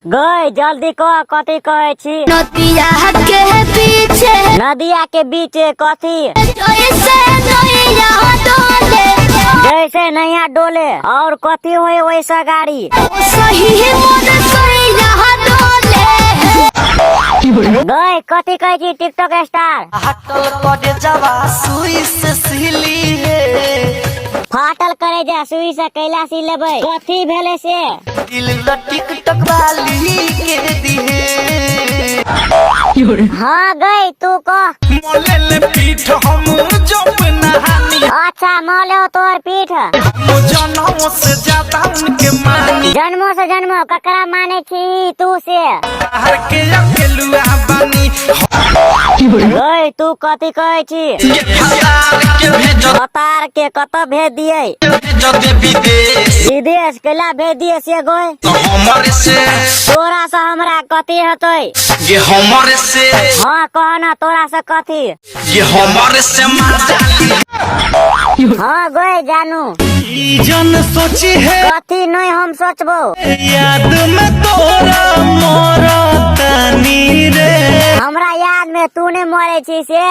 गई जल्दी कह कथी कहे छी। नदिया के पीछे नदिया के बीच कथी जैसे नैया डोले और कथी होए वैसा गाड़ी। गई कथी कहे छी टिकटॉक स्टार। हटल करे जवा सुई से सिली है। फाटल करे जा सुई से कैला सी लेबै कथी भेले से। दिल टिकटॉक वाली के दिहे। हाँ गई तू कह। मोले ले पीठ हम जब नहानी। अच्छा मोले हो तोहर पीठ। जनों से ज्यादा उनके मानी। जन्मों से जन्मों ककरा माने छी तू से। हर के अकेलुआ बानी। गई तू कथी कहे छी। अवतार के कत भेज दिए विदेश कैला भेज दिए से गई। हमारे से तोरा से हमरा कथी हतै। ये हमारे से हाँ कह ना तोरा से कथी। ये हमारे से हाँ गए जानू जन सोची है कथी नहीं हम सोचबो। याद में तोरा मोरा तनी रे। हमरा याद में तू ने मरे छी से।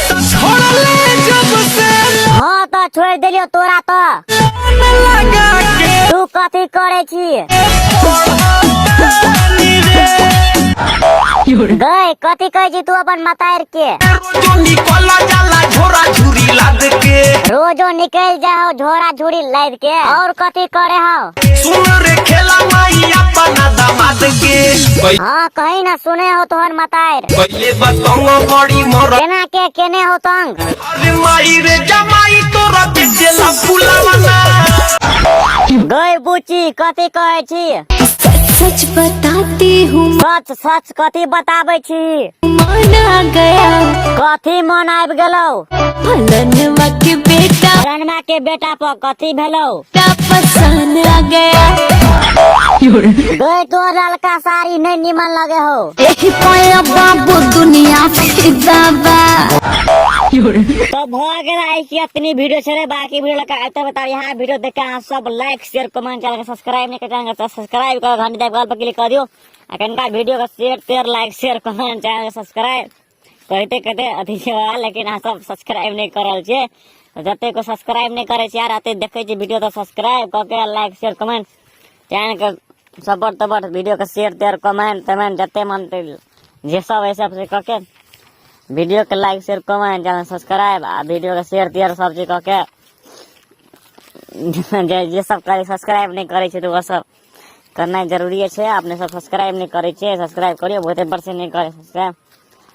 छोड़ ले जब से हाँ तो छोड़ दिलियो तोरा तो। लगा के तू कथी करे छी। तनी रे। गए कथी कहे छी तू अपन मतायर के। रोजो निकला जाला झोरा झुरी लाद के। रोजो निकल जाओ झोरा झुरी लाद के और कथी करे हो। सुन रे खेला माई अपना दामाद के। हाँ कहीं ना सुने हो तोहर मतायर। पहले बताऊंगा बड़ी मोर केना के केने हो तंग। अरे माई रे जमाई तोरा बेचेला फुलावना। गए बुची कथी कहे छी। सच बताती हूँ सच सच कथी बताबै छी। मन आ गया कथी मन आबि गेलौ। फलनवा के बेटा रनमा के बेटा पर कथी भेलौ। पसंद आ गया। गए तो लड़का साड़ी नहीं निमन लगे हो। यही पाया बाबू दुनिया फिदा बा। तो भऽ गेल इतनी वीडियो छे बाकी वीडियो लगा तो बताओ। यहाँ वीडियो देख के आप सब like share comment channel subscribe नहीं कर तो सब्सक्राइब कर घंटी दबा पर क्लिक कर दियो। अखनका वीडियो का share like share comment channel subscribe कहते कहते अथी लेकिन अहाँ सब सब्सक्राइब नहीं करल छे। जते को सब्सक्राइब नहीं करे यार आते देखे वीडियो तो सब्सक्राइब करके लाइक शेयर कमेंट चैनल के सपोर्ट तबट वीडियो का शेयर कमेंट जते मन जे सब ऐसे से करके वीडियो के like share comment channel subscribe आ वीडियो का शेयर सब चीज करके जे सब करे सब्सक्राइब नहीं करे छे तो वो सब करना जरूरी है। आपने सब सब्सक्राइब नहीं करे छे सब्सक्राइब करियो बहुते बरसे नहीं करे सब्सक्राइब।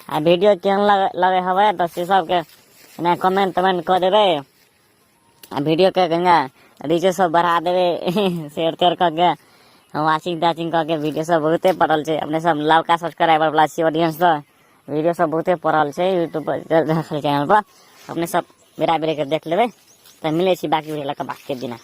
आ वीडियो केहन लगे हवे तो से सब के ना कमेंट कर देबे। आ वीडियो के गंगा रीच सब बढ़ा देबे शेयर करके वाचिंग टाचिंग करके वीडियो सब बहुते पड़ल छे। अपने सब लड़का सब्सक्राइबर वाला छी ऑडियंस तो वीडियो सब बहुते पड़ल छे यूट्यूब पर चैनल पर। अपने सब बेरा बेरे के देख लेबे तो मिले छी बाकी वीडियो लगा बाकी के दिना।